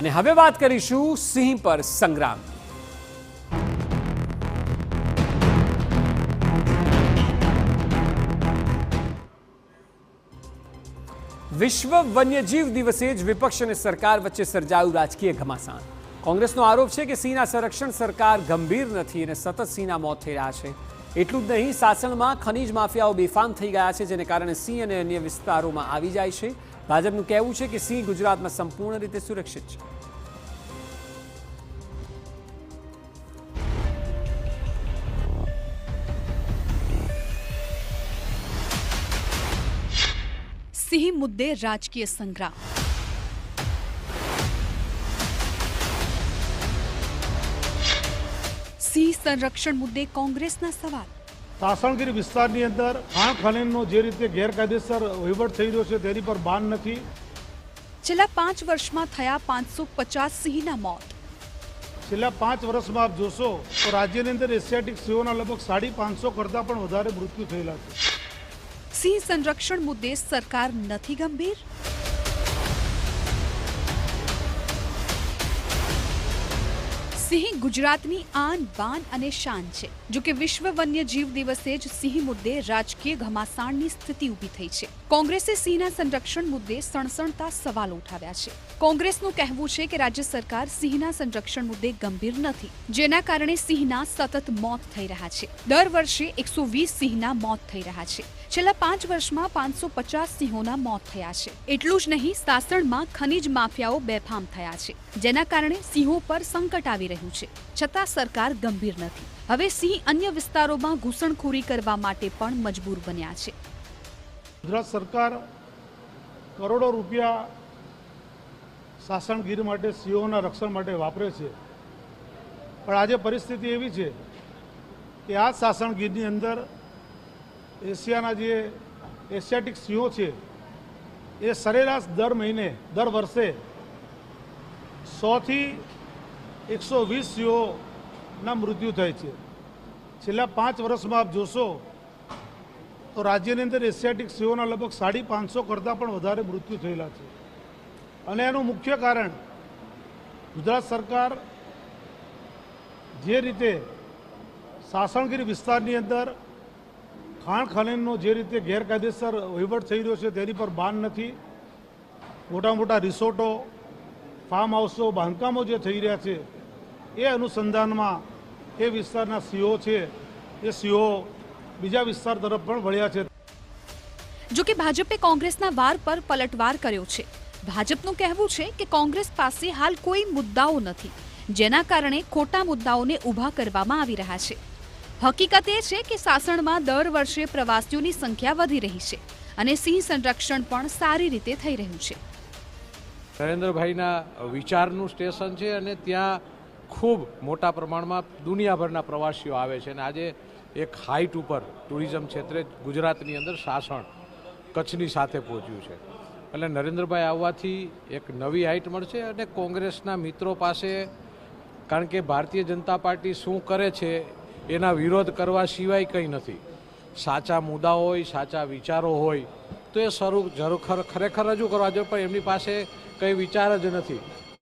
અને હવે વાત કરીશું સિંહ પર સંગ્રામ। વિશ્વ વન્યજીવ દિવસે જ વિપક્ષ અને સરકાર વચ્ચે સર્જાયું રાજકીય ઘમાસાણ। કોંગ્રેસનો આરોપ છે કે સિંહના સંરક્ષણ સરકાર ગંભીર નથી અને સતત સિંહના મોત થઈ રહ્યા છે। એટલું જ નહીં, સાસણમાં ખનીજ માફિયાઓ બેફામ થઈ ગયા છે, જેને કારણે સિંહ અને અન્ય વિસ્તારોમાં આવી જાય છે। ભાજપનું કહેવું છે કે સિંહ ગુજરાતમાં સંપૂર્ણ રીતે સુરક્ષિત છે। સિંહ મુદ્દે રાજકીય સંગ્રામ। સિંહ સંરક્ષણ મુદ્દે કોંગ્રેસના સવાલ। સાસણગીર વિસ્તારની અંદર ખાણ ખનનનો જે રીતે ગેરકાયદેસર વહીવટ થઈ રહ્યો છે તેની પર બાન નથી। છેલ્લા 5 વર્ષમાં થયા 550 સિંહના મોત। છેલ્લા 5 વર્ષમાં આપ જોશો તો રાજ્યની અંદર એશિયાટિક સિંહોના લગભગ 550 કરતાં પણ વધારે મૃત્યુ થયેલા છે। સિંહ સંરક્ષણ મુદ્દે સરકાર નથી ગંભીર। સિંહ ગુજરાતની આન બાન અને શાન છે। જો કે વિશ્વ વન્યજીવ દિવસે જ સિંહ મુદ્દે રાજકીય ઘમાસાણની સ્થિતિ ઊભી થઈ છે। કોંગ્રેસે સિંહના સંરક્ષણ મુદ્દે સણસણતા સવાલો ઉઠાવ્યા છે। કોંગ્રેસનું કહેવું છે કે રાજ્ય સરકાર સિંહના સંરક્ષણ મુદ્દે ગંભીર નથી, જેના કારણે સિંહના સતત મોત થઈ રહ્યા છે। દર વર્ષે 120 સિંહના મોત થઈ રહ્યા છે। છેલ્લા 5 વર્ષમાં 550 સિંહોના મોત થયા છે। એટલું જ નહીં, સાસણમાં ખનીજ માફિયાઓ બેફામ થયા છે, જેના કારણે સિંહો પર સંકટ આવી રહ્યું છે, છતાં સરકાર ગંભીર નથી। હવે સિંહ અન્ય વિસ્તારોમાં ઘૂસણખોરી કરવા માટે પણ મજબૂર બન્યા છે। ગુજરાત સરકાર કરોડો રૂપિયા સાસણગીર માટે સિંહોના રક્ષણ માટે વાપરે છે, પણ આજે પરિસ્થિતિ એવી છે કે આ સાસણગીરની અંદર એશિયાના જે એશિયાટિક સિંહો છે એ સરેરાશ દર વર્ષે 100 થી 120 સિંહોના મૃત્યુ થાય છે। છેલ્લા 5 વર્ષમાં આપ જોશો તો રાજ્યની અંદર એશિયાટિક સિંહોના લગભગ 550 કરતાં પણ વધારે મૃત્યુ થયેલા છે। અને એનું મુખ્ય કારણ ગુજરાત સરકાર જે રીતે સાસણગીર વિસ્તારની અંદર ખાણ ખનનનો જે રીતે ગેરકાયદેસર વહીવટ થઈ રહ્યો છે તેની પર બાન નથી। મોટા મોટા રિસોર્ટો, ફાર્મ હાઉસો, બાંધકામો જે થઈ રહ્યા છે એ અનુસંધાનમાં એ વિસ્તારના સિંહો છે એ સિંહો બીજા વિસ્તાર તરફ પણ વળ્યા છે। જો કે ભાજપે કોંગ્રેસના વાર પર પલટવાર કર્યો છે। ભાજપનું કહેવું છે કે કોંગ્રેસ પાસે હાલ કોઈ મુદ્દાઓ નથી, જેના કારણે ખોટા મુદ્દાઓને ઊભા કરવામાં આવી રહ્યા છે। હકીકત એ છે કે સાસણમાં દર વર્ષે પ્રવાસીઓની સંખ્યા વધી રહી છે અને સિંહ સંરક્ષણ પણ સારી રીતે થઈ રહ્યું છે। નરેન્દ્રભાઈના વિચારનું સ્ટેશન છે અને ત્યાં ખૂબ મોટા પ્રમાણમાં દુનિયાભરના પ્રવાસીઓ આવે છે અને આજે એક હાઇટ ઉપર ટુરિઝમ ક્ષેત્રે ગુજરાતની અંદર સાસણ કચ્છની સાથે પહોંચ્યું છે। એટલે નરેન્દ્રભાઈ આવવાથી એક નવી હાઇટ મળશે અને કોંગ્રેસના મિત્રો પાસે, કારણ કે ભારતીય જનતા પાર્ટી શું કરે છે એના વિરોધ કરવા સિવાય કંઈ નથી। સાચા મુદ્દા હોય, સાચા વિચારો હોય તો એ ખરેખર રજૂ કરવા જોઈએ, પણ એમની પાસે કંઈ વિચાર જ નથી।